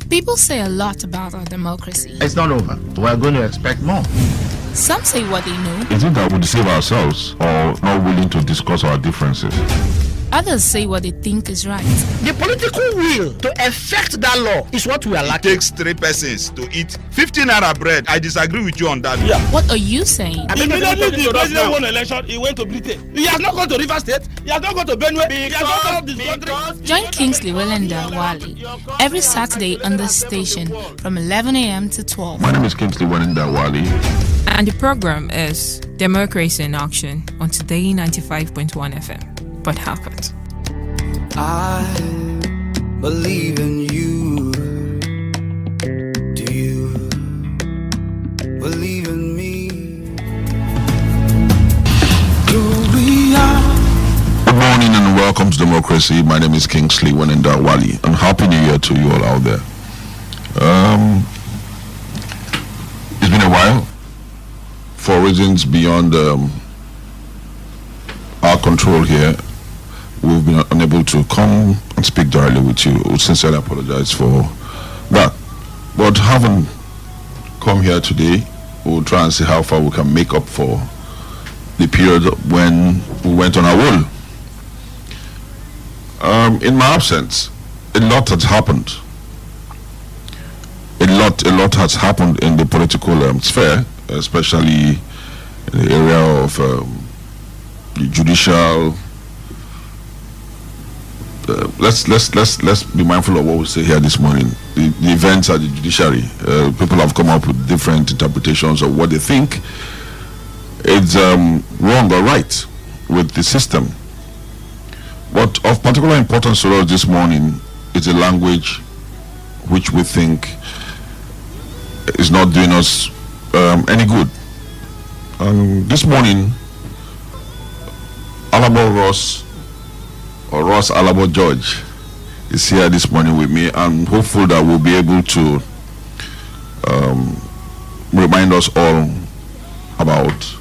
People say a lot about our democracy. It's not over. We're going to expect more. Some say what they know. Is it that we deceive ourselves or not willing to discuss our differences? Others say what they think is right. The political will to effect that law is what we are lacking. It takes 3 persons to eat 15 naira bread. I disagree with you on that. Yeah. What are you saying? Immediately the president won election, he went to Britain. He has not gone to River State. He has not gone to Benue. He has not gone to this country. Join Kingsley Welenda Wali every Saturday on this station from 11 a.m. to 12. My name is Kingsley Welenda Wali. And the program is Democracy in Action on Today 95.1 FM. But Harcourt. I believe in you. Do you believe in me? Good morning and welcome to Democracy. My name is Kingsley Welenda Wali, and Happy New Year to you all out there. It's been a while for reasons beyond our control here. We've been unable to come and speak directly with you. We sincerely apologize for that. But having come here today, we'll try and see how far we can make up for the period when we went on our roll. In my absence, a lot has happened. A lot has happened in the political sphere, especially in the area of the judicial. Let's be mindful of what we say here this morning. The events at the judiciary. People have come up with different interpretations of what they think is wrong or right with the system. But of particular importance to us this morning is a language which we think is not doing us any good. This morning, Alabo Ross Alabo George is here this morning with me. I'm hopeful that we'll be able to remind us all about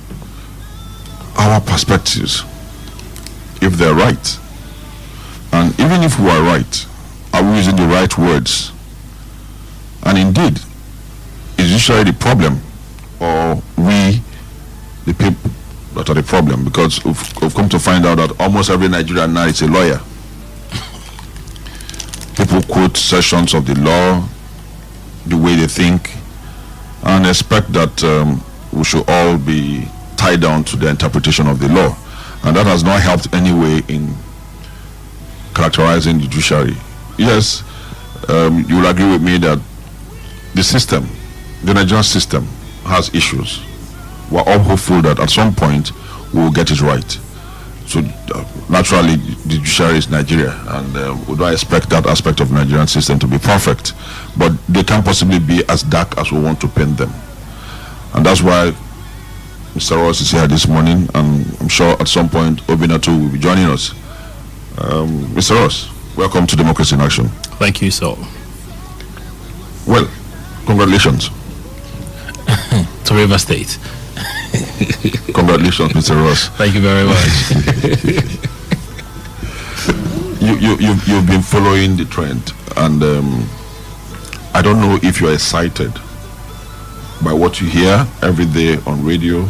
our perspectives, if they're right. And even if we are right, are we using the right words? And indeed, is usually the problem, or we, the people, that are the problem? Because we've come to find out that almost every Nigerian now is a lawyer. People quote sections of the law the way they think and expect that we should all be tied down to the interpretation of the law. And that has not helped anyway in characterizing the judiciary. Yes, you will agree with me that the system, the Nigerian system, has issues. We're all hopeful that at some point we will get it right. So naturally, the judiciary is Nigeria, and we don't expect that aspect of the Nigerian system to be perfect, but they can't possibly be as dark as we want to paint them. And that's why Mr. Ross is here this morning, and I'm sure at some point Obinatu will be joining us. Mr. Ross, welcome to Democracy in Action. Thank you, sir. Well, congratulations. To River State. Congratulations, Mr. Ross. Thank you very much. You've been following the trend, and I don't know if you are excited by what you hear every day on radio,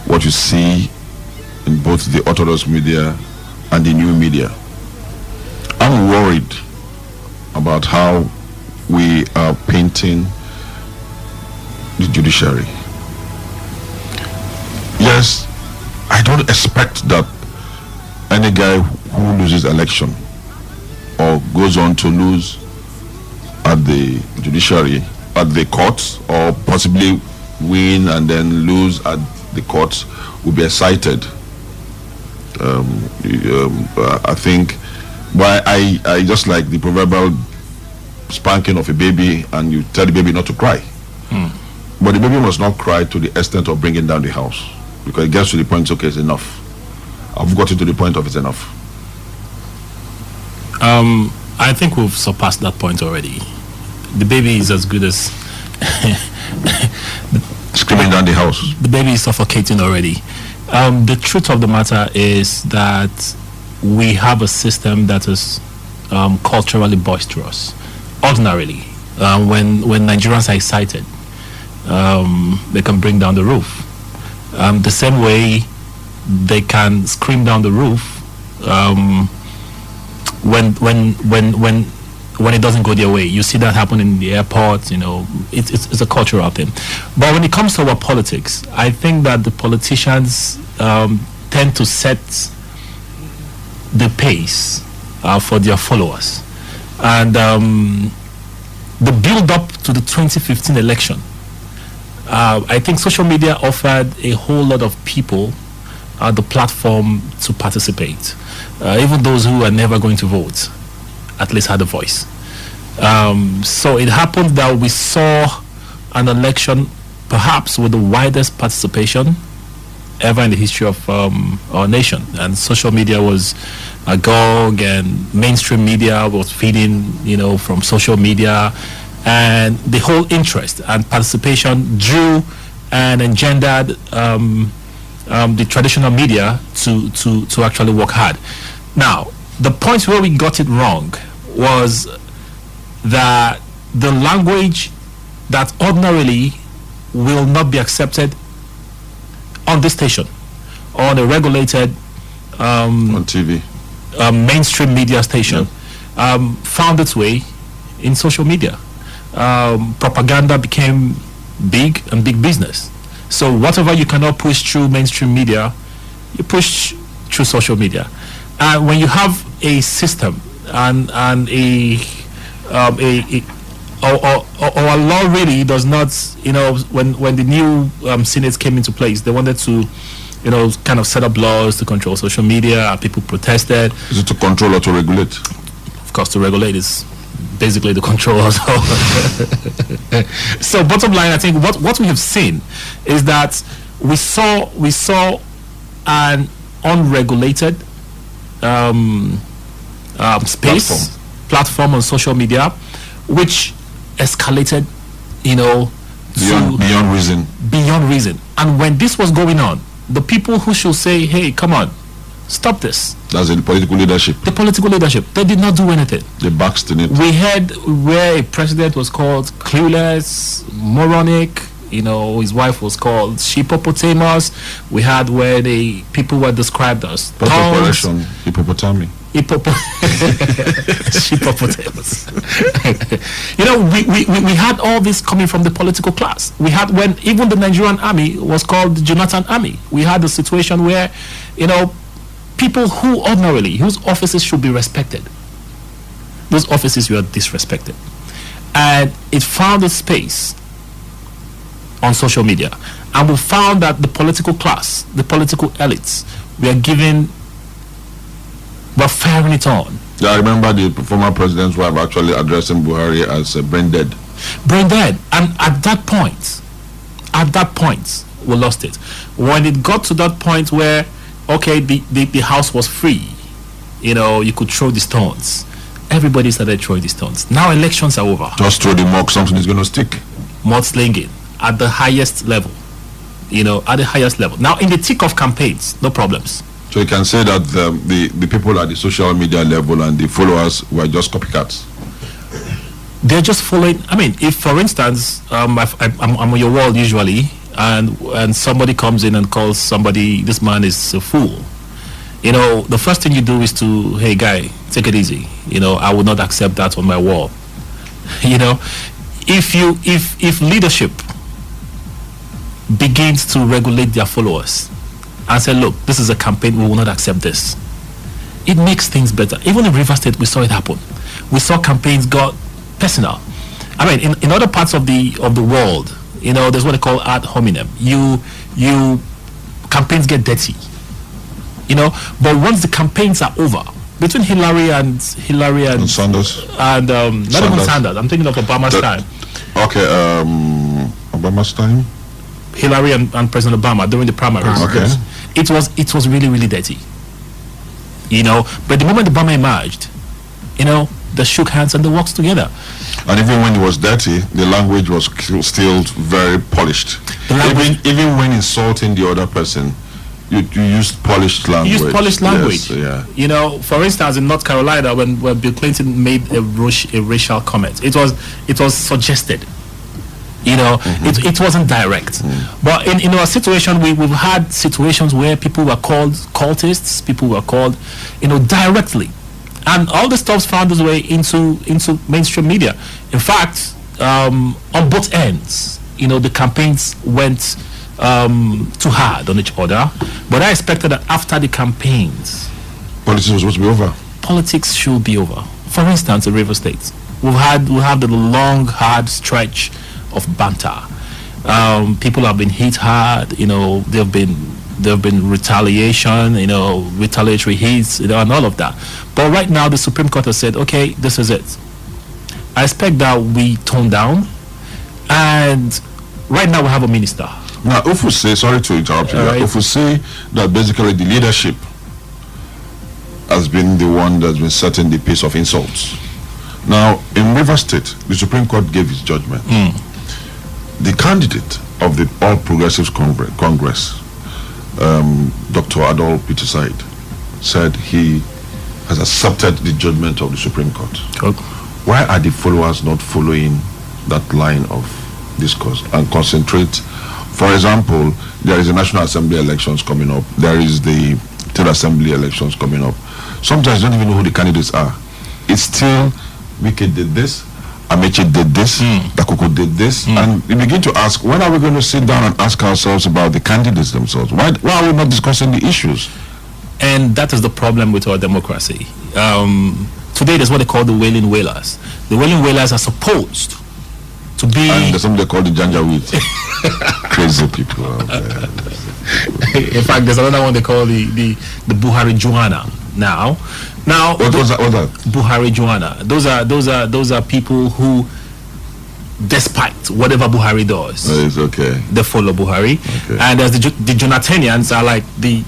what you see in both the orthodox media and the new media. I'm worried about how we are painting the judiciary. Yes, I don't expect that any guy who loses election or goes on to lose at the judiciary, at the courts, or possibly win and then lose at the courts will be excited. I think, but I just like the proverbial spanking of a baby, and you tell the baby not to cry. But the baby must not cry to the extent of bringing down the house, because it gets to the point, okay, it's enough. I've gotten to the point of it's enough. I think we've surpassed that point already. The baby is as good as screaming down the house. The baby is suffocating already. The truth of the matter is that we have a system that is culturally boisterous. Ordinarily, when Nigerians are excited, they can bring down the roof. The same way they can scream down the roof when it doesn't go their way. You see that happen in the airport. It's a cultural thing. But when it comes to our politics, I think that the politicians tend to set the pace for their followers, and the build up to the 2015 election. I think social media offered a whole lot of people the platform to participate. Even those who are never going to vote at least had a voice. So it happened that we saw an election perhaps with the widest participation ever in the history of our nation. And social media was agog, and mainstream media was feeding, from social media. And the whole interest and participation drew and engendered the traditional media to actually work hard. Now, the point where we got it wrong was that the language that ordinarily will not be accepted on this station or on a regulated on TV mainstream media station found its way in social media. Propaganda became big and big business. So whatever you cannot push through mainstream media, you push through social media. And when you have a system and our law really does not, when the new Senate came into place, they wanted to, kind of set up laws to control social media, and people protested. Is it to control or to regulate? Of course, to regulate is basically the control also. So bottom line, I think what we have seen is that we saw an unregulated space platform on social media, which escalated, beyond reason. And when this was going on, the people who should say, "Hey, come on, stop this." That's the political leadership. The political leadership. They did not do anything. They backed in it. We heard where a president was called clueless, moronic. His wife was called sheepopotamus. We had where the people were described as operation hippopotami. Sheepopotamus. We had all this coming from the political class. We had when even the Nigerian army was called the Jonathan Army. We had a situation where, people whose offices should be respected, those offices were disrespected. And it found a space on social media. And we found that the political class, the political elites, were firing it on. Yeah, I remember the former president's wife actually addressing Buhari as brain dead. Brain dead. And at that point, we lost it. When it got to that point where, okay, the house was free, you could throw the stones. Everybody started throwing the stones. Now elections are over. Just throw the mug, something is going to stick. Mudslinging at the highest level. At the highest level. Now in the thick of campaigns, no problems. So you can say that the people at the social media level and the followers were just copycats. They're just following. I mean, if for instance, I'm on your wall usually, and somebody comes in and calls somebody, this man is a fool. The first thing you do is to, hey guy, take it easy. I will not accept that on my wall. If leadership begins to regulate their followers and say, look, this is a campaign, we will not accept this, it makes things better. Even in Rivers State, we saw it happen. We saw campaigns got personal. I mean, in other parts of the world, there's what they call ad hominem. You campaigns get dirty, but once the campaigns are over, between Hillary and Sanders and not even Sanders, I'm thinking of Obama's time. Okay, Obama's time. Hillary and President Obama during the primaries. Okay. It was really, really dirty. But the moment Obama emerged, they shook hands and they worked together. And even when it was dirty, the language was still very polished. Even when insulting the other person, You used polished language. Use polished language. Yes, yeah. You know, for instance, in North Carolina, when Bill Clinton made a racial comment, it was suggested. You know, it wasn't direct. But in our situation, we've had situations where people were called cultists, people were called, directly. And all the stuff found its way into mainstream media. In fact, on both ends, the campaigns went too hard on each other. But I expected that after the campaigns, politics was supposed to be over. Politics should be over. For instance, in Rivers State, we'll have the long, hard stretch of banter. People have been hit hard. There have been retaliation. Retaliatory hits. And all of that. But right now, the Supreme Court has said, okay, this is it. I expect that we tone down. And right now, we have a minister. Now, if we say, sorry to interrupt you, right. If we say that basically the leadership has been the one that's been setting the pace of insults. Now, in Rivers State, the Supreme Court gave its judgment. The candidate of the All Progressives Congress, Dr. Adol Peterside, said he has accepted the judgment of the Supreme Court. Okay. Why are the followers not following that line of discourse and concentrate? For example, there is the National Assembly elections coming up. There is the State Assembly elections coming up. Sometimes you don't even know who the candidates are. It's still, Wike did this, Amechi did this, Dakuku did this, and we begin to ask, when are we going to sit down and ask ourselves about the candidates themselves? Why are we not discussing the issues? And that is the problem with our democracy. Today, there's what they call the wailing wailers. The wailing wailers are supposed to be... And there's something they call the Janjaweed. Crazy people out there. In fact, there's another one they call the Buhari Juana. Now, what was that? Buhari Juana. Those are people who, despite whatever Buhari does, it's okay. They follow Buhari. Okay. And there's the Jonatanians are like the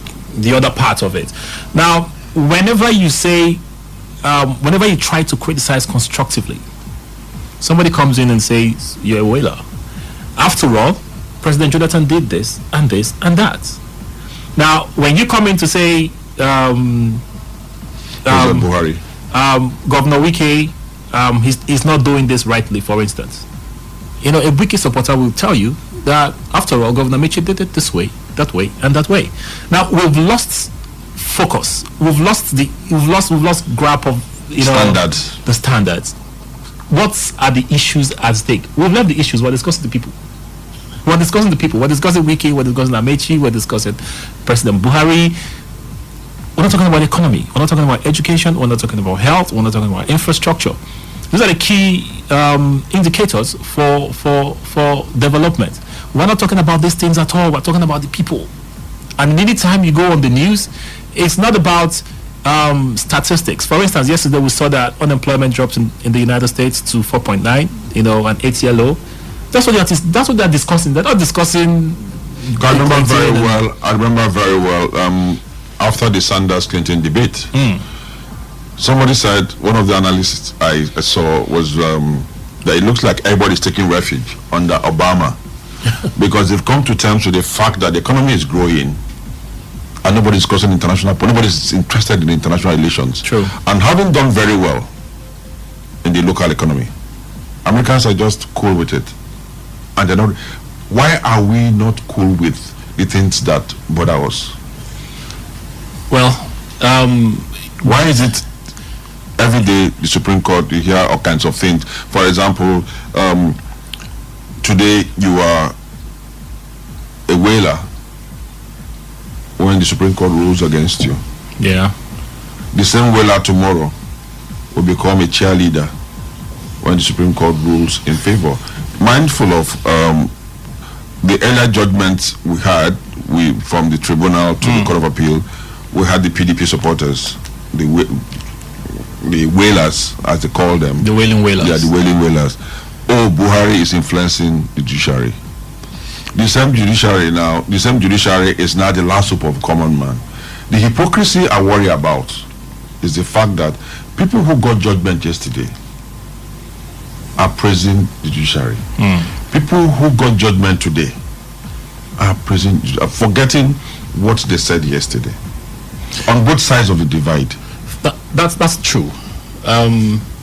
other part of it. Now, whenever you try to criticize constructively, somebody comes in and says you're a whaler. After all, President Jonathan did this and this and that. Now, when you come in to say Buhari, Governor Wike, he's not doing this rightly, for instance, a Wike supporter will tell you that after all, Governor Michi did it this way, that way, and that way. Now we've lost focus. We've lost grasp of standards. The standards. What are the issues at stake? We've left the issues. We're discussing the people. We're discussing Wike. We're discussing Amechi. We're discussing President Buhari. We're not talking about economy. We're not talking about education. We're not talking about health. We're not talking about infrastructure. These are the key indicators for development. We're not talking about these things at all. We're talking about the people. And anytime you go on the news, it's not about statistics. For instance, yesterday we saw that unemployment dropped in the United States to 4.9, an 8-year low. That's what they're discussing. They're not discussing. I remember very well. After the Sanders-Clinton debate, somebody said, one of the analysts I saw was that it looks like everybody's taking refuge under Obama because they've come to terms with the fact that the economy is growing and nobody's discussing nobody's interested in international relations. True. And having done very well in the local economy, Americans are just cool with it. And they're not. Why are we not cool with the things that bother us? Well, why is it every day the Supreme Court, you hear all kinds of things? For example, today you are a whaler when the Supreme Court rules against you. Yeah. The same whaler tomorrow will become a cheerleader when the Supreme Court rules in favor. Mindful of the earlier judgments we had from the tribunal to the Court of Appeal, we had the PDP supporters, the whalers, as they call them. The wailing whalers. Yeah, the wailing whalers. Oh, Buhari is influencing the judiciary. The same judiciary is now the last hope of common man. The hypocrisy I worry about is the fact that people who got judgment yesterday are praising the judiciary. People who got judgment today are forgetting what they said yesterday on both sides of the divide. That's true.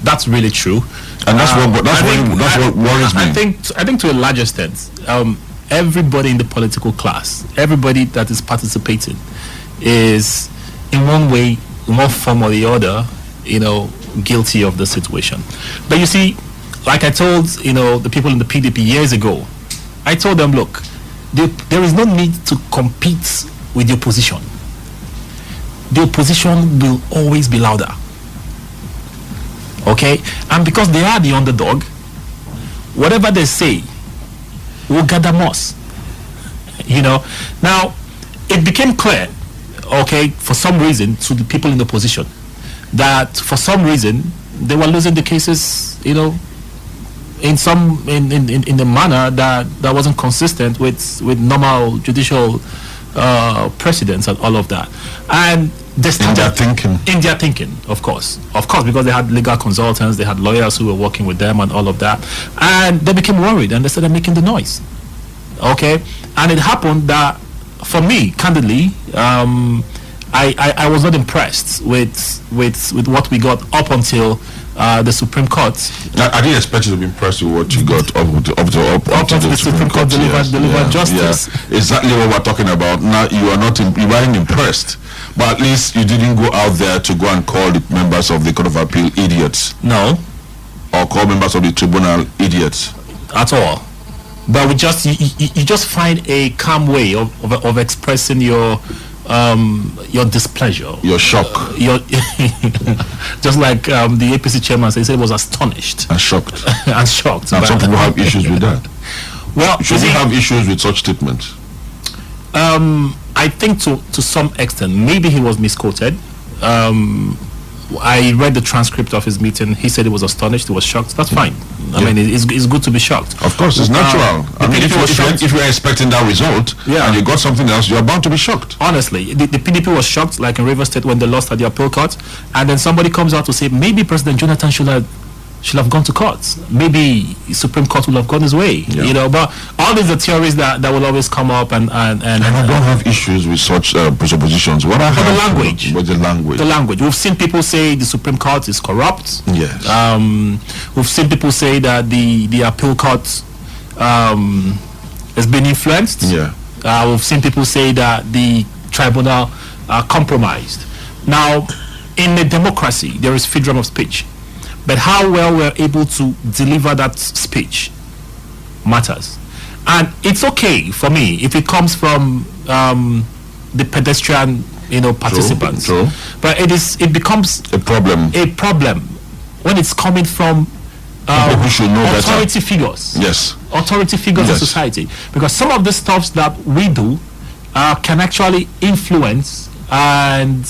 That's really true, And that's what worries me. I think to a large extent, everybody in the political class, everybody that is participating, is in one way, one form or the other, guilty of the situation. But you see, like I told the people in the PDP years ago, I told them, look, there is no need to compete with the opposition. The opposition will always be louder. Okay? And because they are the underdog, whatever they say will gather moss. Now, it became clear, okay, for some reason, to the people in the opposition, that for some reason they were losing the cases, in a manner that wasn't consistent with normal judicial precedents and all of that. And they started in their thinking, of course, because they had legal consultants, they had lawyers who were working with them and all of that, and they became worried and they started making the noise. Okay, and it happened that, for me, candidly, I was not impressed with what we got up until the Supreme Court. I didn't expect you to be impressed with what you got up to the Supreme Court delivered justice. Yeah. Exactly what we're talking about. Now you weren't impressed, but at least you didn't go out there to go and call the members of the Court of Appeal idiots. No. Or call members of the tribunal idiots. At all. But you just find a calm way of expressing your displeasure, your shock, just like the APC chairman said, he said he was astonished and shocked. And shocked. And some people have issues with that. Well, should we have issues with such statements? I think to some extent, maybe he was misquoted. I read the transcript of his meeting. He said he was astonished, he was shocked. That's fine. I mean, it's good to be shocked. Of course, it's natural. If you're expecting that result, and you got something else, you're bound to be shocked. Honestly, the PDP was shocked, like in Rivers State when they lost at the appeal court, and then somebody comes out to say maybe President Jonathan should have gone to court. Maybe Supreme Court will have gone his way. But all these are theories that will always come up, and I don't have issues with such presuppositions. What I have the language. With the language. The language. We've seen people say the Supreme Court is corrupt. Yes. We've seen people say that the appeal court has been influenced. Yeah. We've seen people say that the tribunal are compromised. Now, in a democracy, there is freedom of speech. But how well we're able to deliver that speech matters. And it's okay for me if it comes from the pedestrian, participants. True. But it becomes a problem when it's coming from people who should know authority better. Figures. Yes. Authority figures in society. Because some of the stuff that we do can actually influence and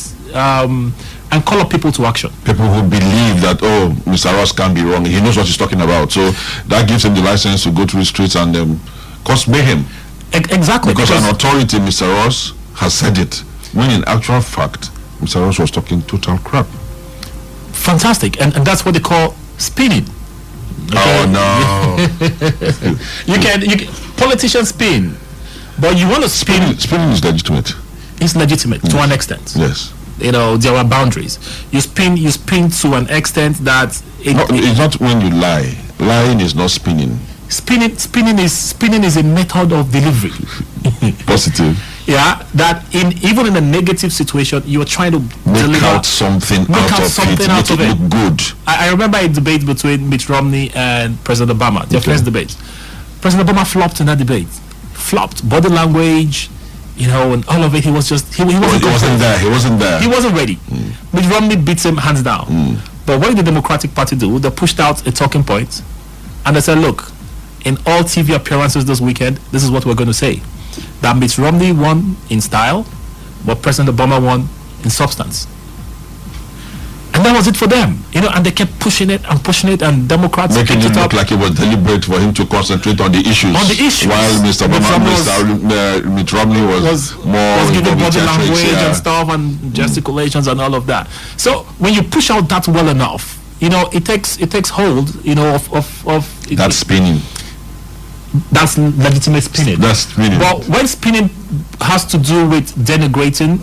call up people to action. People who believe that, Mr. Ross can't be wrong. He knows what he's talking about. So that gives him the license to go through the streets and cause mayhem. Exactly. Because an authority, Mr. Ross, has said it. When in actual fact, Mr. Ross was talking total crap. Fantastic. And that's what they call spinning. Okay? Oh, no. you can politicians spin. But you want to spin. Spinning is legitimate. It's legitimate to an extent. Yes. There are boundaries. You spin to an extent that it's not when you lie. Lying is not spinning. Spinning is a method of delivery. Positive. Yeah, that even in a negative situation, you are trying to make out something out of it. Look good. I remember a debate between Mitt Romney and President Obama. Their first debate. President Obama flopped in that debate. Flopped. Body language. And all of it, he wasn't there. He wasn't ready. Mitt Romney beat him hands down. But what did the Democratic Party do? They pushed out a talking point, and they said, "Look, in all TV appearances this weekend, this is what we're going to say: that Mitt Romney won in style, but President Obama won in substance." And that was it for them, and they kept pushing it, and Democrats making it look like it was deliberate for him to concentrate on the issues. While Mr. Mitt Romney was giving body language and stuff and gesticulations and all of that. So when you push out that well enough, it takes hold, of that spinning. That's legitimate spinning. That's spinning. But when spinning has to do with denigrating,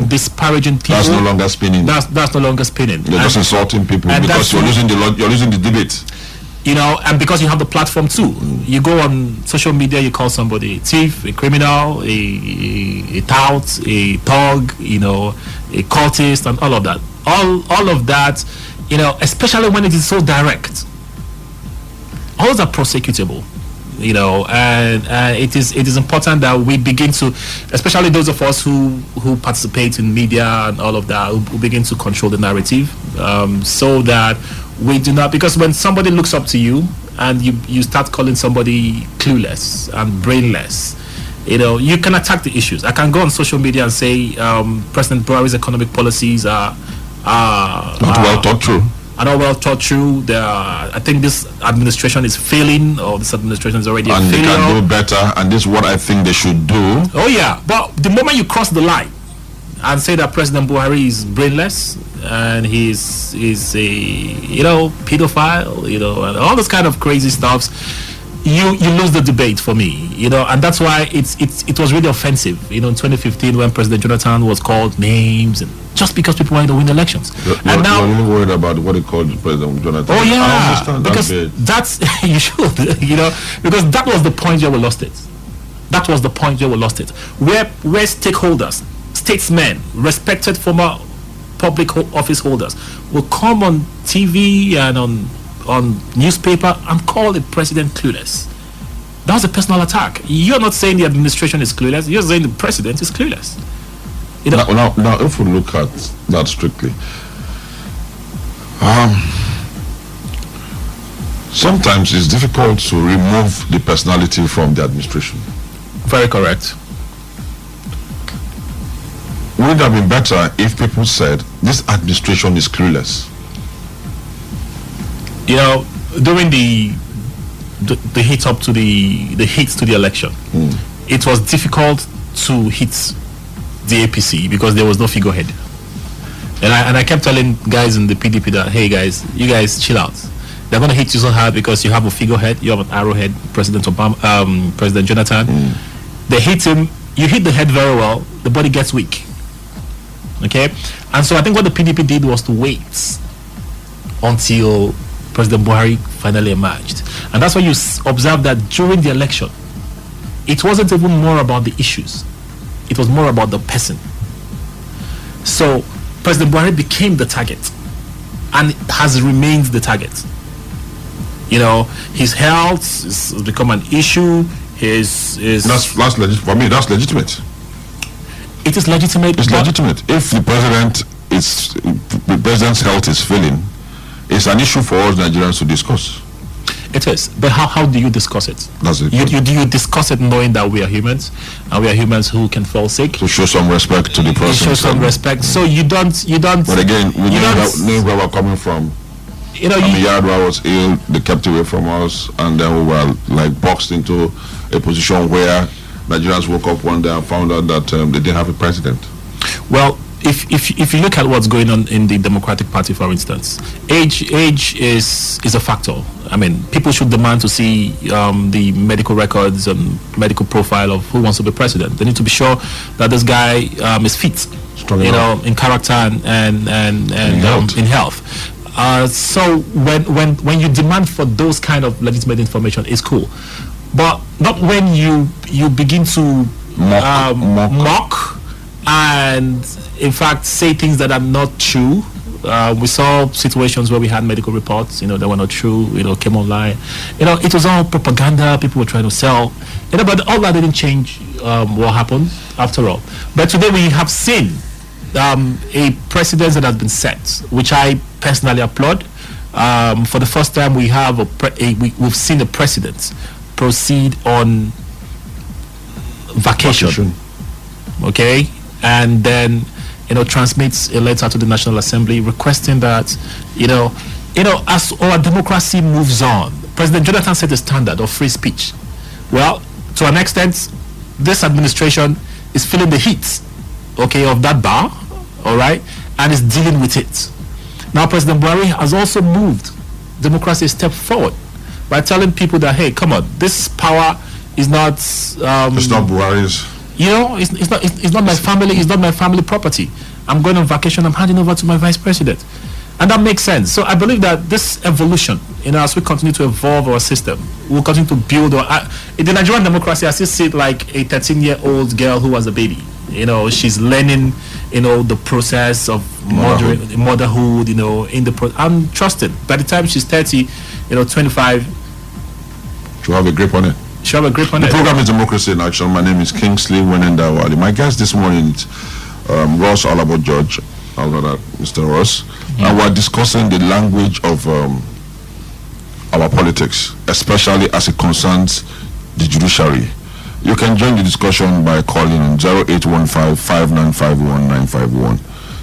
disparaging people, that's no longer spinning. That's no longer spinning. You're just insulting people because you're losing the debate. You know, and because you have the platform too. You go on social media, you call somebody a thief, a criminal, a tout, a thug, you know, a cultist, and all of that. All of that, you know, especially when it is so direct. All those are prosecutable, you know, and it is important that we begin to, especially those of us who participate in media and all of that, who begin to control the narrative, so that we do not, because when somebody looks up to you and you start calling somebody clueless and brainless, you know, you can attack the issues. I can go on social media and say President Buhari's economic policies are not well thought through. Are not well thought through. I think this administration is failing, or this administration is already and a failure. They can do better, and this is what I think they should do. Oh yeah, but the moment you cross the line and say that President Buhari is brainless and he's a, you know, pedophile, you know, and all this kind of crazy stuffs, you lose the debate for me, you know, and that's why it was really offensive, you know, in 2015 when President Jonathan was called names, and just because people wanted to win elections. And now you're really worried about what he called President Jonathan. Oh yeah, I understand because that's you should, you know, because that was the point where we lost it. That was the point where we lost it. Where stakeholders, statesmen, respected former public office holders will come on TV and on newspaper and call the president clueless. That was a personal attack. You're not saying the administration is clueless. You're saying the president is clueless. You know? Now, if we look at that strictly, sometimes it's difficult to remove the personality from the administration. Very correct. Would it have been better if people said this administration is clueless? You know, during the hit up to the hits to the election, it was difficult to hit the APC because there was no figurehead. And I kept telling guys in the PDP that, hey guys, you guys chill out. They're going to hit you so hard because you have a figurehead, you have an arrowhead, President Obama, President Jonathan. They hit him, you hit the head very well, the body gets weak. Okay? And so I think what the PDP did was to wait until President Buhari finally emerged. And that's why you observe that during the election, it wasn't even more about the issues. It was more about the person. So President Buhari became the target and has remained the target. You know, his health has become an issue. That's for me, that's legitimate. It is legitimate. It's legitimate. If the president's health is failing, it's an issue for us Nigerians to discuss. It is, but how do you discuss it? That's it. You discuss it knowing that we are humans, and we are humans who can fall sick. To show some respect to the person. Show some respect. So you don't. But again, we know where we're coming from. You know, Yadwa was ill. They kept away from us, and then we were like boxed into a position where Nigerians woke up one day and found out that they didn't have a president. Well, if you look at what's going on in the Democratic Party, for instance, age is a factor. I mean, people should demand to see the medical records and medical profile of who wants to be president. They need to be sure that this guy is fit, in character and in health. So when you demand for those kind of legitimate information, it's cool, but not when you begin to mock and in fact say things that are not true. We saw situations where we had medical reports, that were not true, came online. It was all propaganda. People were trying to sell, but all that didn't change what happened after all. But today we have seen a precedent that has been set, which I personally applaud. For the first time, we have we've seen a precedent proceed on vacation. Okay, and then transmits a letter to the National Assembly requesting that as our democracy moves on, President Jonathan set a standard of free speech. Well, to an extent, this administration is feeling the heat, of that bar, all right, and is dealing with it. Now, President Buhari has also moved democracy a step forward by telling people that, hey, come on, this power is not. It's not Buhari's. You know, it's not my family. It's not my family property. I'm going on vacation. I'm handing over to my vice president, and that makes sense. So I believe that this evolution, as we continue to evolve our system, we'll continue to build. In the Nigerian democracy, I still see it like a 13-year-old girl who was a baby. She's learning, the process of motherhood. I'm trusted. By the time she's 30, 25, she'll have a grip on it. The program is Democracy in Action. My name is Kingsley Wenendawali. My guest this morning is Ross Alabo George, Mr. Ross, and we're discussing the language of our politics, especially as it concerns the judiciary. You can join the discussion by calling on 0815-5951-951,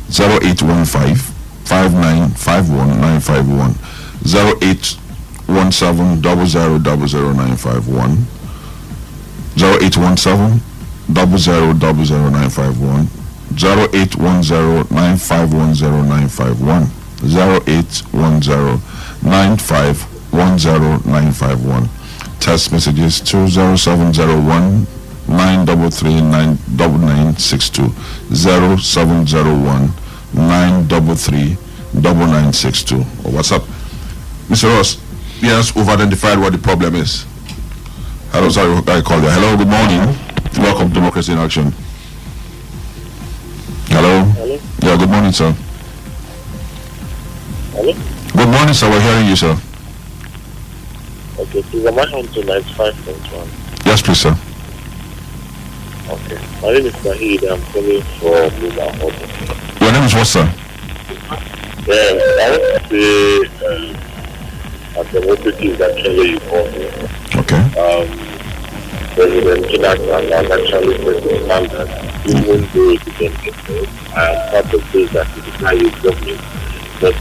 0815-5951-951, 0817-0000-951, 0817-0000-951, 0810-951-0951, 0810-951-0951. Text messages 20701 933 99962, 0701 933 9962. Or what's up? Mr. Ross, yes, we've identified what the problem is. Hello, sorry, I called you. Hello, good morning. Welcome to Democracy in Action. Hello? Yeah, good morning, sir. Hello? Good morning, sir. We're hearing you, sir. Okay, please, am I on to 95.1? Yes, please, sir. Okay. My name is Mahid. I'm calling from Luma. Your name is what, sir? I want to say that democracy is actually evolving. Okay. President Jonathan has actually set the standard, even though it didn't get there. I am part of those that criticize his government, but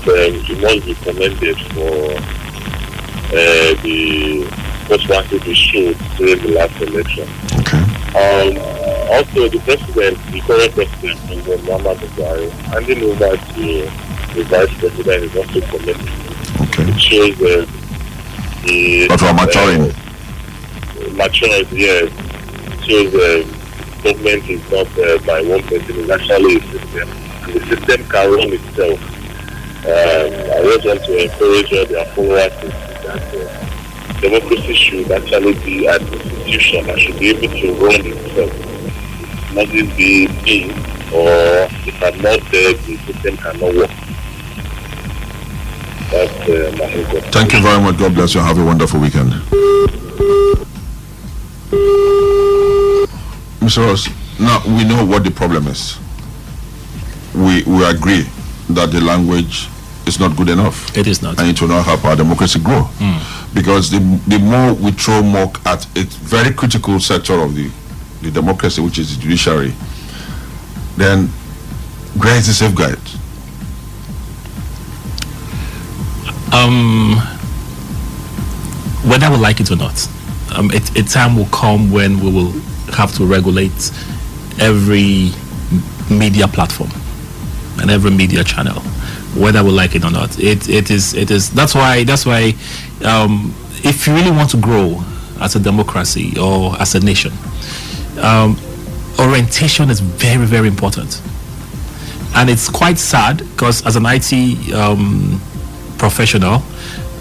he must be commended for the response he showed during the last election. Okay. Also, the current president, Muhammadu Buhari, handing over to the vice president is also commended. Okay. It shows But we're maturing. Maturity, yes. It shows government is not by one person, it's actually a system. And the system can run itself. I just want to encourage all their followers to see that democracy should actually be an institution that should be able to run itself. It mustn't be me, or if I'm not there, the system cannot work. That's my answer. Thank you very much. God bless you. Have a wonderful weekend. Mr. Ross, now we know what the problem is. We agree that the language is not good enough. It is not. And it will not help our democracy grow. Because the more we throw mock at a very critical sector of the democracy, which is the judiciary, then where is the safeguard? Whether we like it or not, a time will come when we will have to regulate every media platform and every media channel, whether we like it or not. It is. That's why. If you really want to grow as a democracy or as a nation, orientation is very, very important. And it's quite sad because as an IT professional,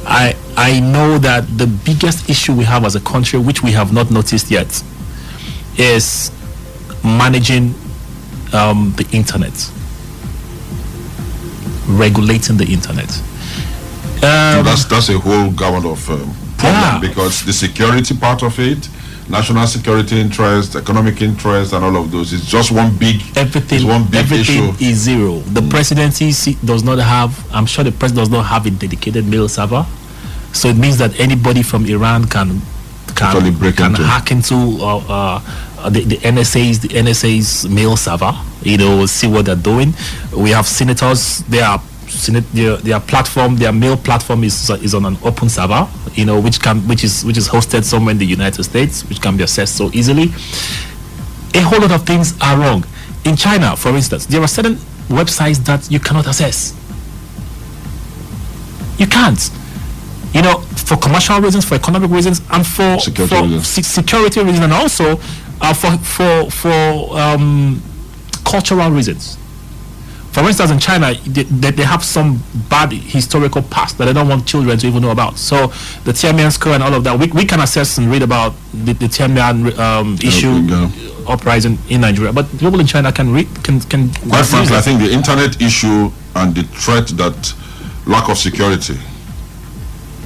I know that the biggest issue we have as a country, which we have not noticed yet, is managing the internet, regulating the internet. That's a whole gamut of problem, because the security part of it, national security interest, economic interest, and all of those, is just one big issue. Is zero. The presidency does not have, I'm sure the president does not have a dedicated mail server, so it means that anybody from Iran can hack into the NSA's mail server, see what they're doing. We have senators, their platform, their mail platform is on an open server, which is hosted somewhere in the United States, which can be accessed so easily. A whole lot of things are wrong. In China, for instance, there are certain websites that you cannot access. You can't. for commercial reasons, for economic reasons, and for security reasons, and also for cultural reasons. For instance, in China, they have some bad historical past that they don't want children to even know about. So the Tiananmen Square and all of that, we can assess and read about the Tiananmen issue uprising in Nigeria, but people in China can read. Quite frankly, I think the internet issue and the threat that lack of security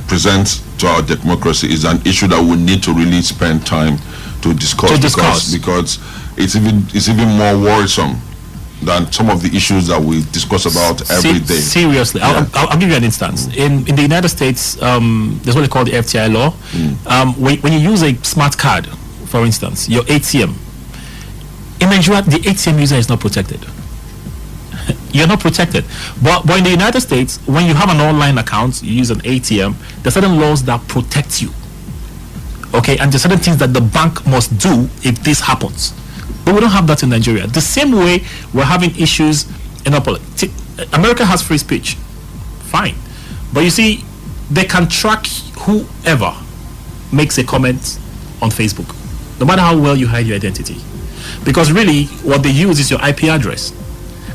presents to our democracy is an issue that we need to really spend time to discuss. Because it's even more worrisome than some of the issues that we discuss about every day. Seriously, yeah. I'll give you an instance. In the United States, there's what they call the FTI law. When you use a smart card, for instance, your ATM, in Nigeria, the ATM user is not protected. You're not protected. But in the United States, when you have an online account, you use an ATM, there's certain laws that protect you. Okay, and there's certain things that the bank must do if this happens. But we don't have that in Nigeria. The same way we're having issues in our politics. America has free speech. Fine. But you see, they can track whoever makes a comment on Facebook, no matter how well you hide your identity. Because really, what they use is your IP address.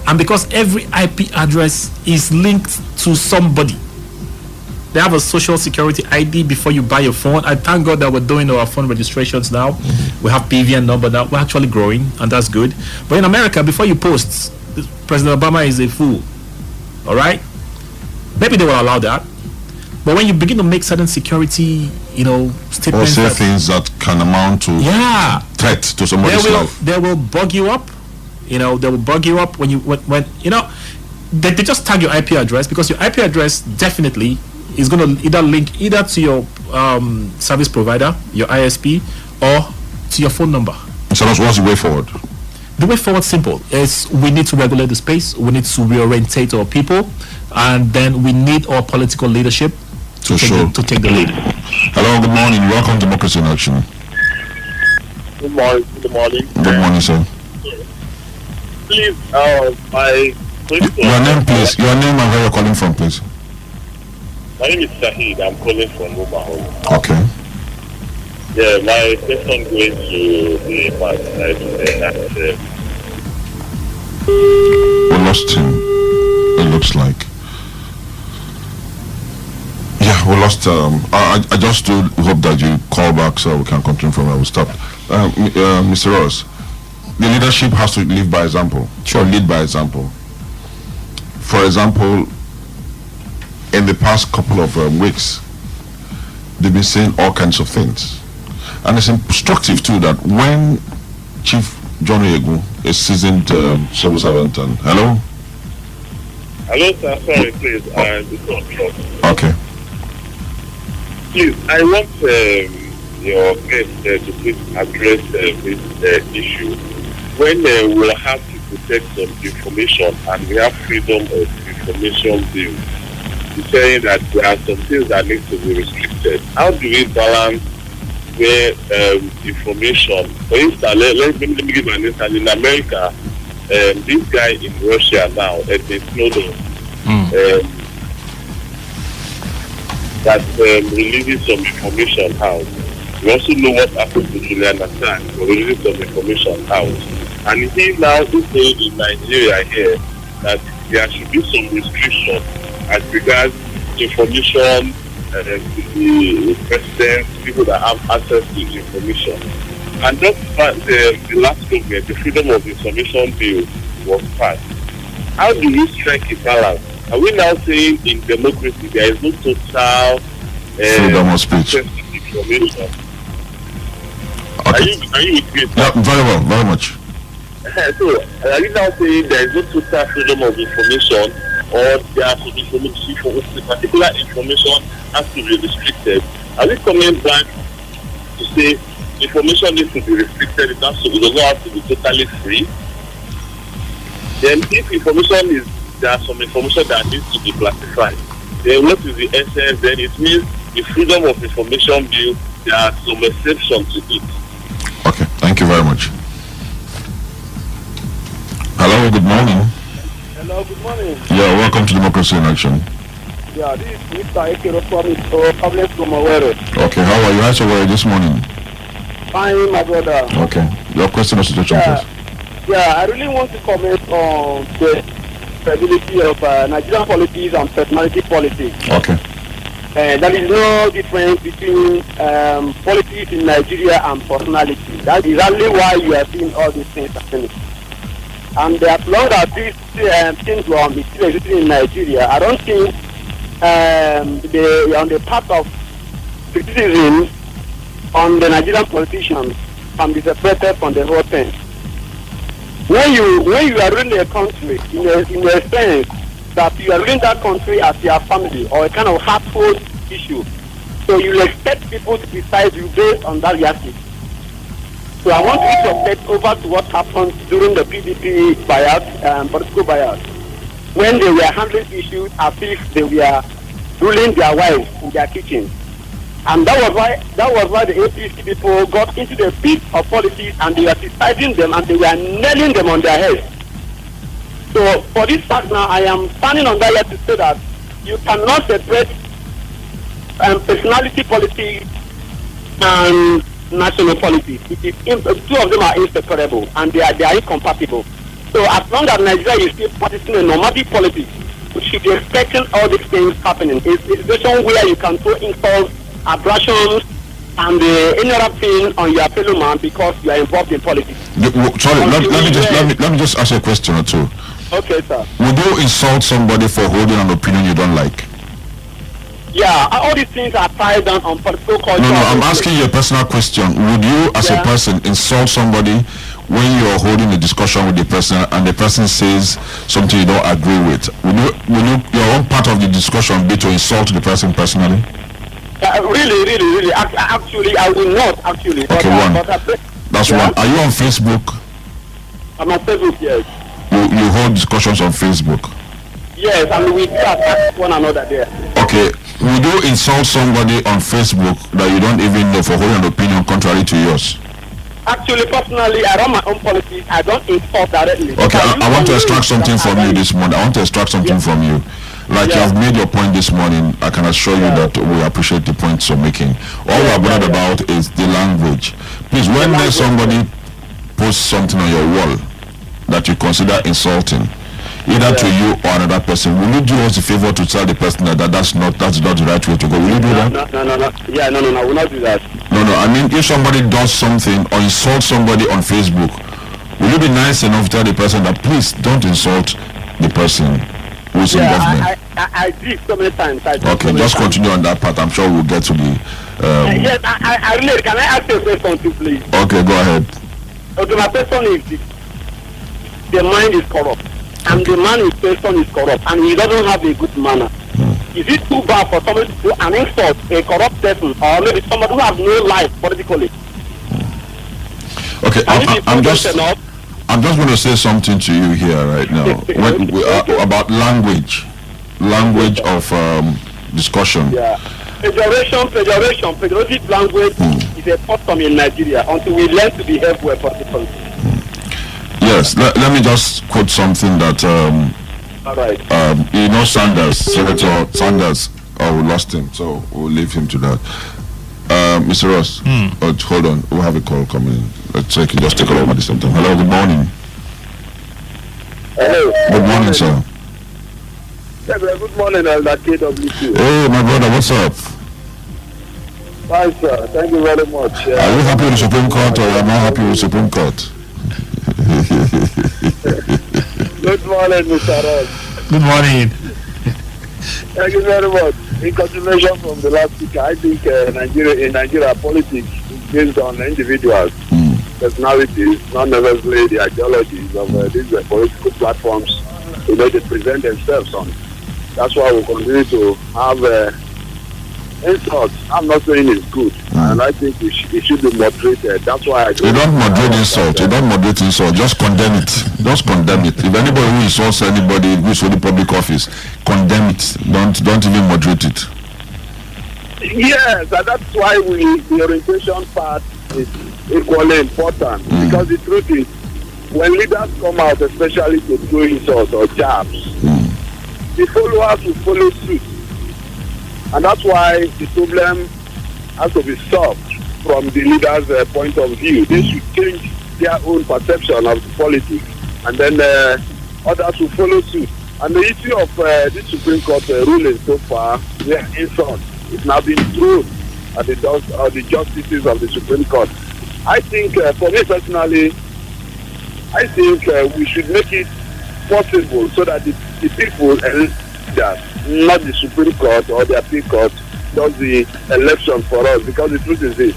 And because every IP address is linked to somebody, they have a social security ID before you buy your phone. I thank God that we're doing our phone registrations now. We have BVN number now. We're actually growing, and that's good. But in America, before you post, President Obama is a fool. All right? Maybe they will allow that. But when you begin to make certain security, statements, or say things that can amount to threat to somebody's life, they will bug you up. They will bug you up when they just tag your IP address, because your IP address definitely is going to either link either to your service provider, your ISP, or to your phone number. So what's the way forward? The way forward, simple, is we need to regulate the space, we need to reorientate our people, and then we need our political leadership to take the lead. Hello, good morning. Welcome to Democracy in Action. Good morning. Good morning. Good morning, sir. Please, my question. Your name, please. Your name and where you're calling from, please. My name is Shahid. I'm calling from Omaha. Okay. Yeah, my question goes to the past. We lost him. It looks like. Yeah, we lost. I just do hope that you call back so we can continue from where we stopped. Mr. Ross, the leadership has to lead by example. Sure, lead by example. For example, in the past couple of weeks, they've been saying all kinds of things. And it's instructive too that when Chief John Oyegu, a seasoned civil servant, and hello? Hello, sir. Sorry, please. This was dropped. Okay. Please, I want your guest to please address this issue. When we'll have to protect some information and we have freedom of information bill, you're saying that there are some things that need to be restricted. How do we balance where information, for instance, let me give an instance. In America, this guy in Russia now, Edward Snowden, that releasing some information out. We also know what happened to Julian Assange for releasing some information out. And he now is saying in Nigeria here that there should be some restriction as regards information to the president, people that have access to the information. And just the last government, the Freedom of Information Bill was passed. How do we strike a balance? Are we now saying in democracy there is no total freedom of speech? Information? Okay. Are you with me? Yeah, very well, very much. So, are you now saying there is no total freedom of information, or there are some information, for particular information has to be restricted? Are we coming back to say information needs to be restricted? It does not have to be totally free. Then, if information is, there are some information that needs to be classified, then what is the essence? Then it means the Freedom of Information Bill, there are some exceptions to it. Okay, thank you very much. Hello, good morning. Hello, good morning. Yeah, welcome to Democracy in Action. Yeah, this is Mr. Ekiro coming from Owerri. Okay, how are you? How's your worry this morning? Fine, my brother. Okay, your question or situation, please. Yeah, I really want to comment on the stability of Nigerian politics and personality politics. Okay. There is no difference between politics in Nigeria and personality. That is only why you are seeing all these things happening. And as long as these syndrome is still existing in Nigeria, I don't think on the part of criticism on the Nigerian politicians can be separated from the whole thing. When you are ruling a country in a sense that you are ruling that country as your family or a kind of household issue, so you expect people to decide you based on that reality. So I want to reflect over to what happened during the PDP bias, political bias, when they were handling issues as if they were ruling their wives in their kitchen. And that was why the APC people got into the pit of politics and they were criticizing them and they were nailing them on their heads. So for this fact now, I am standing on that yet to say that you cannot separate personality politics and national politics. Two of them are inseparable and they are incompatible. So as long as Nigeria is still practicing a normative politics, we should be expecting all these things happening. It's a situation where you can throw insults, abrasions, and any other thing on your fellow man because you are involved in politics. Sorry, let me just ask you a question or two. Okay, sir. Would you insult somebody for holding an opinion you don't like? Yeah, all these things are tied down on political culture. No, I'm asking you a personal question. Would you, as a person, insult somebody when you're holding a discussion with the person and the person says something you don't agree with? Will you your own part of the discussion be to insult the person personally? Really. Actually, I will not actually. Okay, that's one. Are you on Facebook? I'm on Facebook, yes. You hold discussions on Facebook? Yes, and we attack one another there. Okay. Would you insult somebody on Facebook that you don't even know for holding an opinion contrary to yours? Actually, personally, I run my own politics. I don't insult directly. Okay, I want to extract something from you this morning. You have made your point this morning. I can assure you that we appreciate the points you're making. All we're bothered about is the language. Please, when somebody posts something on your wall that you consider insulting, either to you or another person, will you do us a favor to tell the person that that's not the right way to go? Will you do that? No. Yeah, no, I will not do that. No, I mean, if somebody does something or insults somebody on Facebook, will you be nice enough to tell the person that please don't insult the person who's in government? I did so many times. Okay, just continue on that part. I'm sure we'll get to the... yes, I really... Can I ask you a question too, please? Okay, go ahead. Okay, my question is the mind is corrupt. And the man in person is corrupt, and he doesn't have a good manner. Is it too bad for somebody to do an insult a corrupt person, or maybe somebody who has no life politically? Okay, I'm just going to say something to you here right now about language of discussion. Yeah, pejorative language is a custom in Nigeria until we learn to behave well politically. Yes, let me just quote something that, Sanders, Senator Sanders, we lost him, so we'll leave him to that. Mr. Ross, hold on, we'll have a call coming in. Let's take it, just take it over the same time. Hello, good morning. Hello. Good morning, sir. Yeah, good morning, Elder KWC. Hey, my brother, what's up? Fine, sir. Thank you very much. Are you happy with the Supreme Court or are you not happy with the Supreme Court? Good morning, Mr. Ross. Good morning. Thank you very much. In continuation from the last speaker, I think Nigeria politics is based on individuals, personalities, not necessarily the ideologies of these political platforms they present themselves on. That's why we continue to have insults. I'm not saying it's good, and I think it should be moderated. That's why you don't moderate insult. You don't moderate insult. Just condemn it. Just condemn it. If anybody who insults anybody who is holding public office, condemn it. Don't even moderate it. Yes, and that's why the orientation part is equally important because the truth is, when leaders come out, especially to throw insults or jabs, the followers will follow suit. And that's why the problem has to be solved from the leaders' point of view. They should change their own perception of the politics, and then others will follow suit. And the issue of this Supreme Court ruling so far, where insult is now being thrown at the justices of the Supreme Court. I think, for me personally, I think we should make it possible so that the people not the Supreme Court or the Appeal Court, does the election for us. Because the truth is this: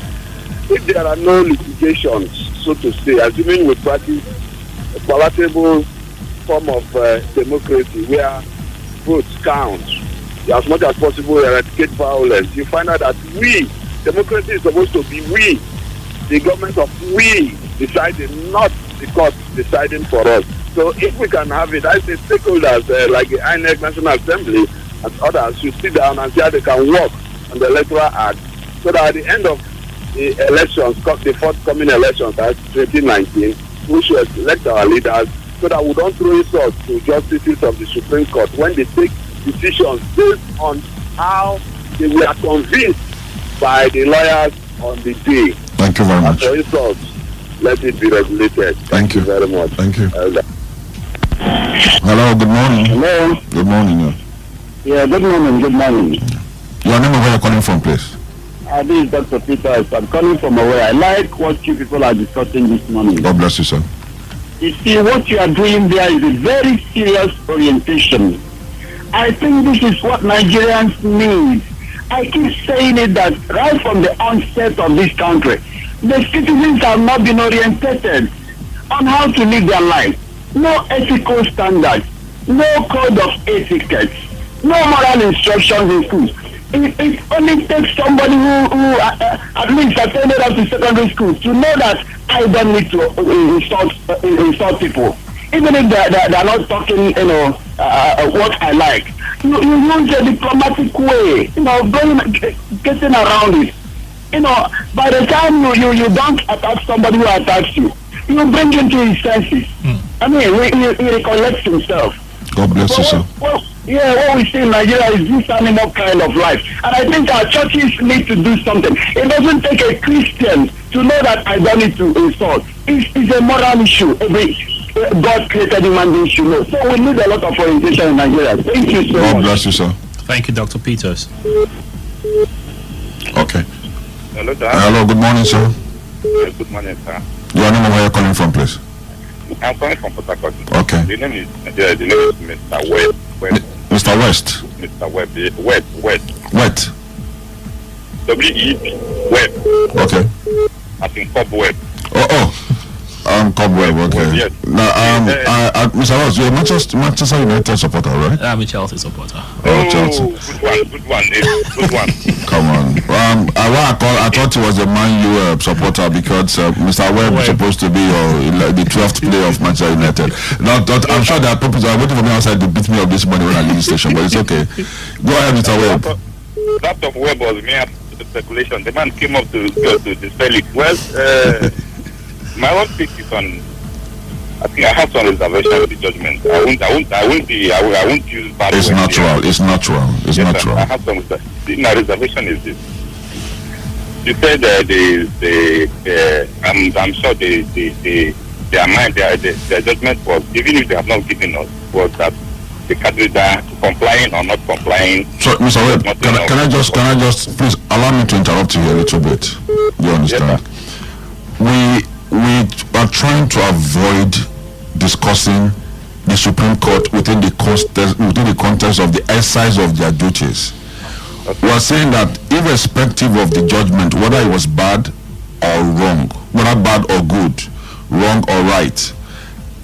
if there are no litigations, so to say, assuming we practice a palatable form of democracy where votes count, as much as possible eradicate violence, you find out that democracy is supposed to be we, the government of we, deciding, not the court deciding for us. So if we can have it, I say stakeholders like the INEC National Assembly and others should sit down and see how they can work on the Electoral Act, so that at the end of the elections, the forthcoming elections, that's 2019, we should elect our leaders so that we don't throw insults to justices of the Supreme Court when they take decisions based on how they were convinced by the lawyers on the day. Thank you very much. For insults, let it be regulated. Thank you very much. Thank you. Hello, good morning. Hello. Good morning. Yeah, good morning. Good morning. Your name and where you're calling from, please? This is Dr. Peters. I'm calling from away. I like what you people are discussing this morning. God bless you, sir. You see, what you are doing there is a very serious orientation. I think this is what Nigerians need. I keep saying it that right from the onset of this country, the citizens have not been oriented on how to live their life. No ethical standards, no code of etiquette, no moral instructions in schools. It only takes somebody who at least attended up to secondary school to know that I don't need to insult people. Even if they're not talking, what I like. You use a diplomatic way, getting around it. By the time you don't attack somebody who attacks you, you bring him to his senses. I mean, he recollects himself. God bless you, sir. What we see in Nigeria is this animal kind of life. And I think our churches need to do something. It doesn't take a Christian to know that I don't need to insult. It's a moral issue. Every God created human beings should know. So we need a lot of orientation in Nigeria. Thank you so much. God bless you, sir. Thank you, Dr. Peters. Okay. Hello, sir. Hello, good morning, sir. Good morning, sir. Your name and where you're calling from, please? I'm calling from Port Harcourt. Okay. The name is Mr. Webb. Mr. West. Mr. Webb. Wet. W-E-B. Webb. Okay. I think Cobweb. Cobweb, okay. Yes. Now, Mr. Ross, you're a Manchester United supporter, right? I'm a Chelsea supporter. Chelsea. Good one. Come on. I thought he was a Man U supporter because Mr. Webb is supposed to be the 12th player of Manchester United. I'm sure there are people who are waiting for me outside to beat me up this morning when I leave the station, but it's okay. Go ahead, Mr. Webb. That of Webb was mere speculation. The man came up to dispel it. Well, my own pick is on. I think I have some reservation with the judgment. I won't use bad words. It's natural. I have some. My reservation is this. You said I'm sure their mind, their judgment was, even if they have not given us, was that the candidate complying or not complying. So, Mr. Webb, can I just please allow me to interrupt you a little bit? You understand? Yes, we are trying to avoid discussing the Supreme Court within the context of the exercise of their duties. Okay. We are saying that irrespective of the judgment, whether it was bad or wrong, whether bad or good, wrong or right,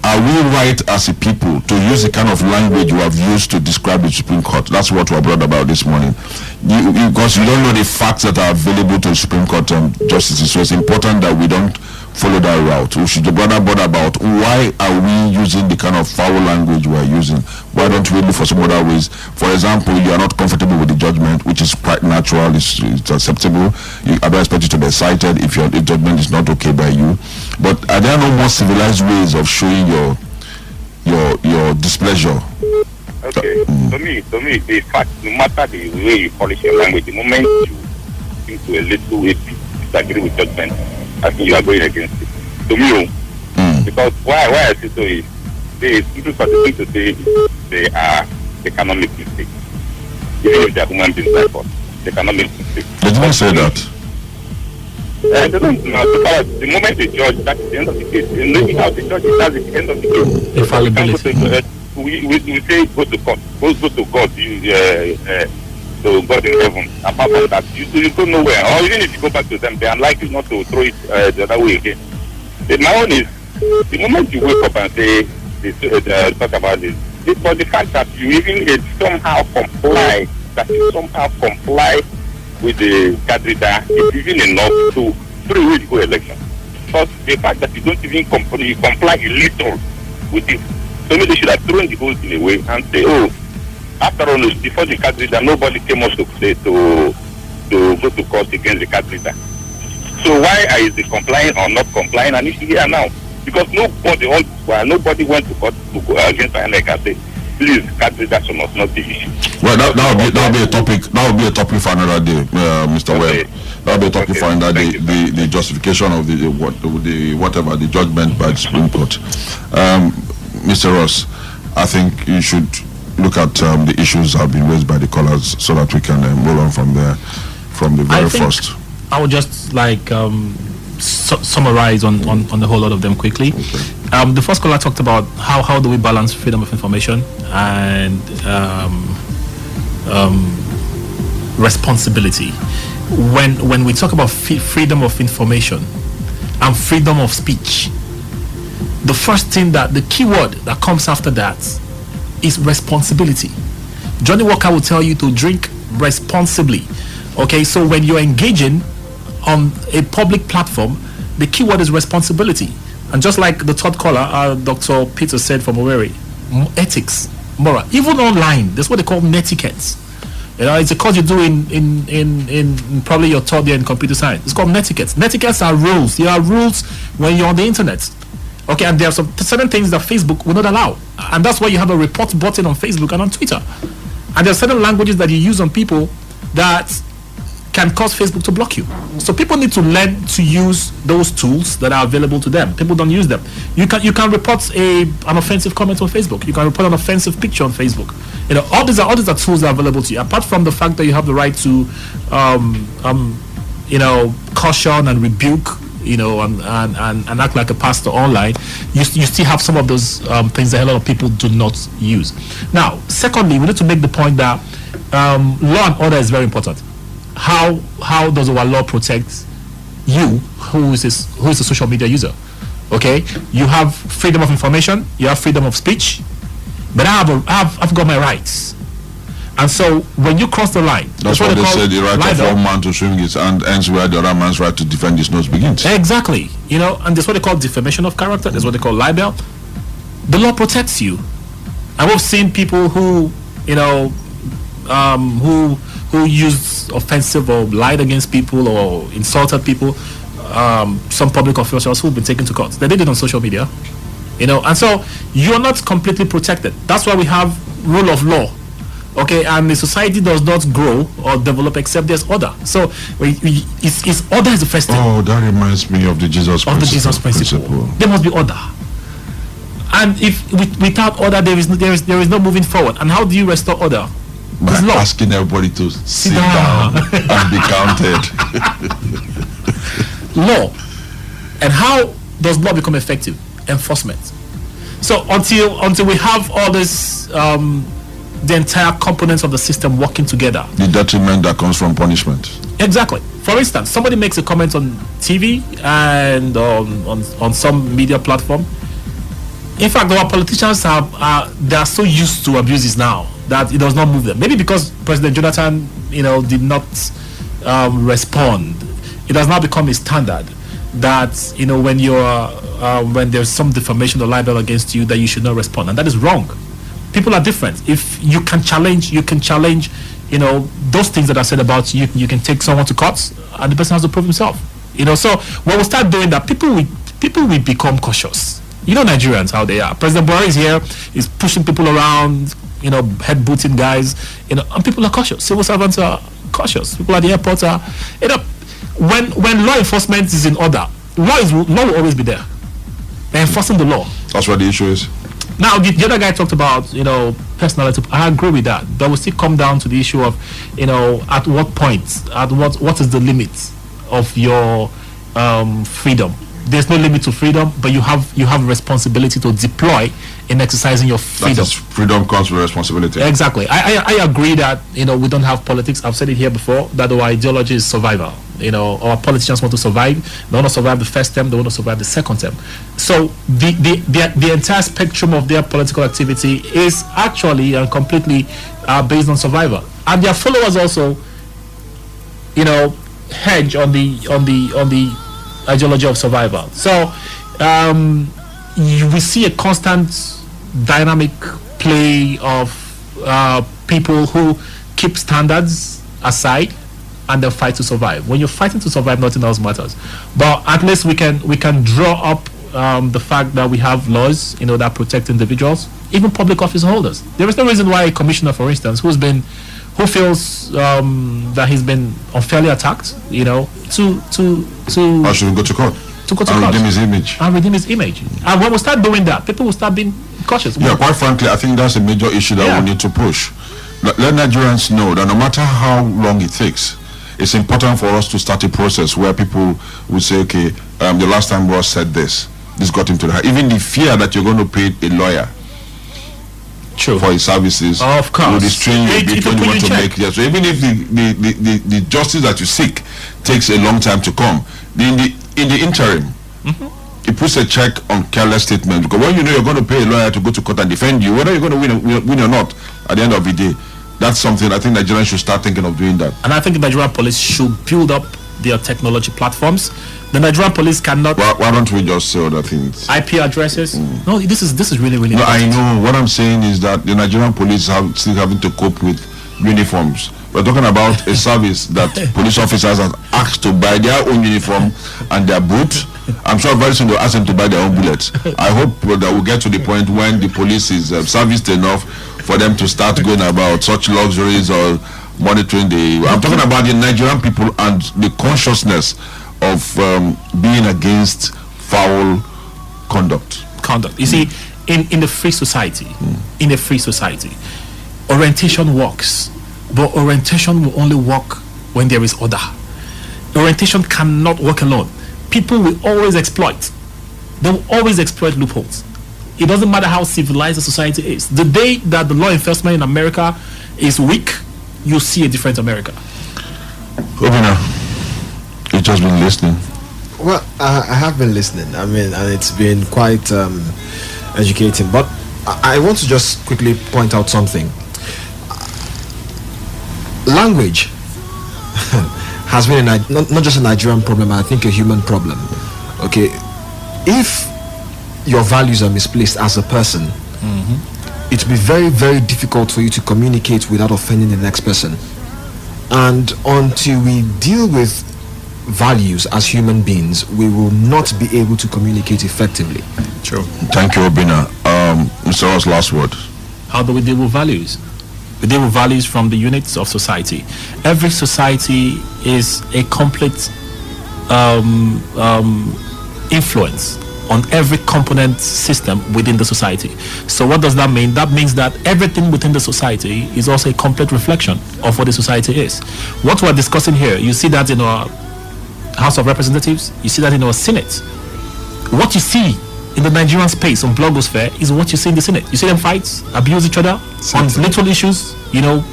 are we right as a people to use the kind of language we have used to describe the Supreme Court? That's what we brought about this morning. Because you don't know the facts that are available to the Supreme Court justices, so it's important that we don't follow that route. We should rather bother about why are we using the kind of foul language we are using. Why don't we look for some other ways? For example, you are not comfortable with the judgment, which is quite natural, it's acceptable. I don't expect you to be cited if the judgment is not okay by you. But are there no more civilized ways of showing your displeasure? Okay. To me, the fact, no matter the way you polish your language, the moment you seem to a little bit disagree with judgment, I think you are going against it. To me, because why I say so is people continue to say they cannot make mistakes. Even if they are human beings like us, they cannot make mistakes. They didn't say that. They don't know, because the moment they judge, that's the end of the case. And looking how the judge is, that's the end of the case. Infallibility. We say go to God, go to God, to God in heaven. Apart from that, you go nowhere. Or even if you go back to them, they are likely not to throw it the other way again. My own is, the moment you wake up and say, talk about this, it's for the fact that you even somehow comply with the candidate, it's even enough to throw away the whole election. But the fact that you don't even comply a little with it, so maybe they should have thrown the whole thing away and say, oh, after all, before the candidate, nobody came up to say to go to court against the candidate. So why is the complying or not complying an issue here now? Because nobody went to court to go against INEC and say, please, candidate should not the issue. Well, that will be a topic. That will be a topic for another day, Mr. Okay. Webb. That will be a topic for another day. The justification of the whatever the judgment by the Supreme Court. Mr. Ross, I think you should look at the issues that have been raised by the callers so that we can roll on from there, from the very first. I would just like summarize on the whole lot of them quickly. Okay. The first caller talked about how do we balance freedom of information and responsibility. When we talk about freedom of information and freedom of speech, the first thing the keyword that comes after that is responsibility. Johnny Walker will tell you to drink responsibly. Okay, so when you're engaging on a public platform, the keyword is responsibility. And just like the third caller, Dr. Peter said from Owerri, ethics, moral, even online, that's what they call netiquette. You know, it's a course you do in probably your third year in computer science. It's called netiquette. Netiquettes are rules. There are rules when you're on the internet. Okay, and there are some certain things that Facebook will not allow. And that's why you have a report button on Facebook and on Twitter. And there are certain languages that you use on people that can cause Facebook to block you. So people need to learn to use those tools that are available to them. People don't use them. You can report an offensive comment on Facebook. You can report an offensive picture on Facebook. You know, all these are tools that are available to you. Apart from the fact that you have the right to caution and rebuke, you know, and act like a pastor online, you still have some of those things that a lot of people do not use. Now, secondly, we need to make the point that law and order is very important. How does our law protect you, who is a social media user? Okay, you have freedom of information, you have freedom of speech, but I've got my rights. And so when you cross the line, that's what they say, the right of one man to swing his hand ends where the other man's right to defend his nose begins. Exactly. You know, and that's what they call defamation of character. That's what they call libel. The law protects you. And we've seen people who, you know, who used offensive or lied against people or insulted people, some public officials who've been taken to court. They did it on social media, you know, and so you're not completely protected. That's why we have rule of law. Okay, and the society does not grow or develop except there's order. So it's order is the first thing. Oh, that reminds me of the Jesus principle. Of the Jesus principle. There must be order. And if without order there is no moving forward. And how do you restore order? By asking everybody to sit down and be counted. Law. And how does law become effective? Enforcement. So until we have all this the entire components of the system working together. The detriment that comes from punishment. Exactly. For instance, somebody makes a comment on TV and on some media platform. In fact, our politicians they are so used to abuses now that it does not move them. Maybe because President Jonathan, you know, did not respond. It has now become a standard that, you know, when there's some defamation or libel against you, that you should not respond, and that is wrong. People are different. If you can challenge, you know, those things that are said about you. You can take someone to court, and the person has to prove himself. You know, so when we start doing that, people will become cautious. You know, Nigerians, how they are. President Buhari is here, is pushing people around, head booting guys, and people are cautious. Civil servants are cautious. People at the airport are, when law enforcement is in order, law will always be there. They're enforcing the law. That's what the issue is. Now, the other guy talked about, personality. I agree with that. But we still come down to the issue of, at what point, what is the limit of your freedom? There's no limit to freedom, but you have responsibility to deploy in exercising your freedom. That is, freedom comes with responsibility. Exactly. I agree that we don't have politics. I've said it here before that our ideology is survival. Our politicians want to survive. They want to survive the first term. They want to survive the second term. So the entire spectrum of their political activity is actually and completely based on survival, and their followers also, hedge on the ideology of survival. So we see a constant dynamic play of people who keep standards aside and they'll fight to survive. When you're fighting to survive, nothing else matters. But at least we can draw up the fact that we have laws, that protect individuals, even public office holders. There is no reason why a commissioner, for instance, who feels that he's been unfairly attacked, I should go to court. Redeem his image. And redeem his image. And when we start doing that, people will start being cautious. Yeah, quite frankly, I think that's a major issue that we need to push. Let Nigerians know that no matter how long it takes, it's important for us to start a process where people will say, okay, the last time Ross said this got him to the heart. Even the fear that you're going to pay a lawyer for his services, of course, will restrain you a bit when you want to make. Yeah, so even if the justice that you seek takes a long time to come, in the interim, it puts a check on careless statements. Because when you're going to pay a lawyer to go to court and defend you, whether you're going to win or not, at the end of the day, that's something I think Nigerians should start thinking of doing that. And I think the Nigerian police should build up their technology platforms. The Nigerian police cannot. Why don't we just say other things? IP addresses. No, this is really no, I know. What I'm saying is that the Nigerian police are still having to cope with uniforms. We're talking about a service that police officers are asked to buy their own uniform and their boot. I'm sure very soon they'll ask them to buy their own bullets. I hope that we'll get to the point when the police is serviced enough for them to start going about such luxuries or monitoring I'm talking about the Nigerian people and the consciousness of being against foul conduct. You see, in a free society, orientation works, but orientation will only work when there is order. Orientation cannot work alone. People will always exploit. They will always exploit loopholes. It doesn't matter how civilized a society is. The day that the law enforcement in America is weak, you see a different America. Obina, you've just been listening. Well, I have been listening. I mean, and it's been quite educating. But I want to just quickly point out something. Language has been not just a Nigerian problem, I think a human problem. Okay, if your values are misplaced as a person, it will be very, very difficult for you to communicate without offending the next person. And until we deal with values as human beings, we will not be able to communicate effectively. True. Thank you, Obina. Mr. Ross, last word. How do we deal with values? We deal with values from the units of society. Every society is a complete influence on every component system within the society. So what does that mean? That means that everything within the society is also a complete reflection of what the society is. What we're discussing here, you see that in our House of Representatives, you see that in our Senate. What you see in the Nigerian space on blogosphere is what you see in the Senate. You see them fight, abuse each other on little issues,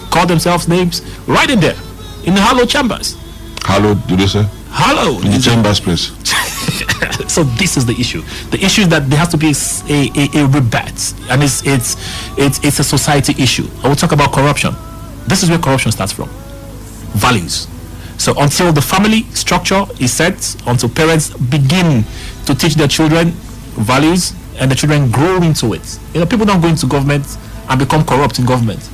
call themselves names, right in there, in the hollow chambers. Hollow, do they say? Hollow. In the chambers, please. So this is the issue. The issue is that there has to be a rebate, and it's a society issue. I will talk about corruption. This is where corruption starts from. Values. So until the family structure is set, until parents begin to teach their children values and the children grow into it. People don't go into government and become corrupt in government.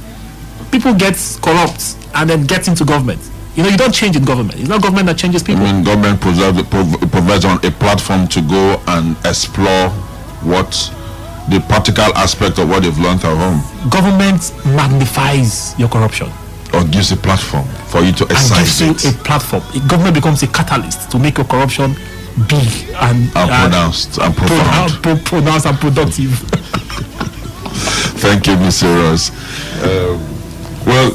People get corrupt and then get into government. You don't change in government. It's not government that changes people. I mean, government provides on a platform to go and explore what the practical aspect of what they've learned at home. Government magnifies your corruption. Or gives a platform for you to excise and gives you a platform. Government becomes a catalyst to make your corruption big and pronounced and profound. Pronounced and productive. Thank you, Mr. Ross. Well,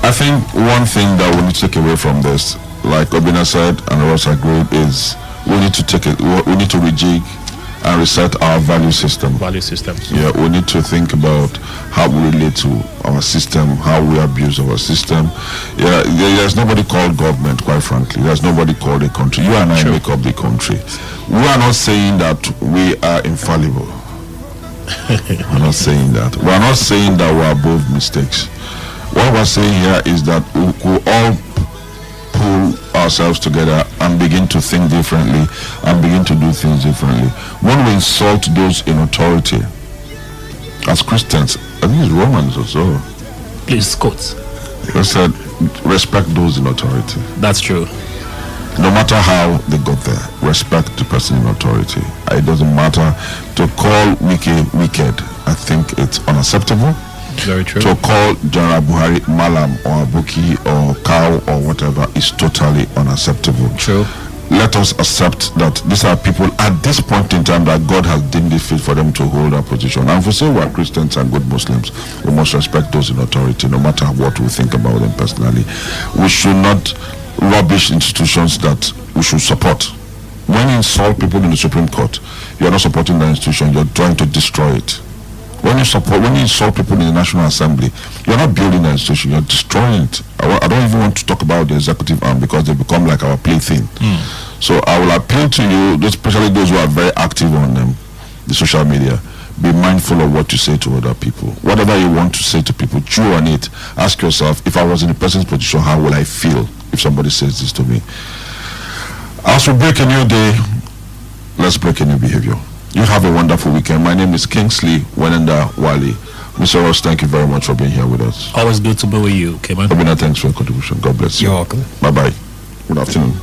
I think one thing that we need to take away from this, like Obina said and Ross agreed, is we need to rejig and reset our value system. Yeah, we need to think about how we relate to our system, how we abuse our system. Yeah, there's nobody called government, quite frankly. There's nobody called a country. You and I make up the country. We are not saying that we are infallible. We're not saying that. We're not saying that we're above mistakes. What we're saying here is that we could all pull ourselves together and begin to think differently and begin to do things differently. When we insult those in authority, as Christians, I think it's Romans also. Please quote. They said, respect those in authority. That's true. No matter how they got there, respect the person in authority. It doesn't matter. To call Wike wicked, I think it's unacceptable. Very true. To call General Buhari Malam or Abuki or Cow or whatever is totally unacceptable. True. Let us accept that these are people at this point in time that God has deemed it fit for them to hold our position. And if we say we are Christians and good Muslims, we must respect those in authority, no matter what we think about them personally. We should not rubbish institutions that we should support. When you insult people in the Supreme Court, you are not supporting the institution, you're trying to destroy it. When you insult people in the National Assembly, you're not building the institution, you're destroying it. I don't even want to talk about the executive arm because they become like our plaything. So I will appeal to you, especially those who are very active on the social media, be mindful of what you say to other people. Whatever you want to say to people, chew on it. Ask yourself, if I was in a person's position, how will I feel if somebody says this to me? As we break a new day, let's break a new behavior. You have a wonderful weekend. My name is Kingsley Wenenda Wali. Mr. Ross, thank you very much for being here with us. Always good to be with you, Keman. Obina, thanks for your contribution. God bless you. You're welcome. Bye-bye. Good afternoon.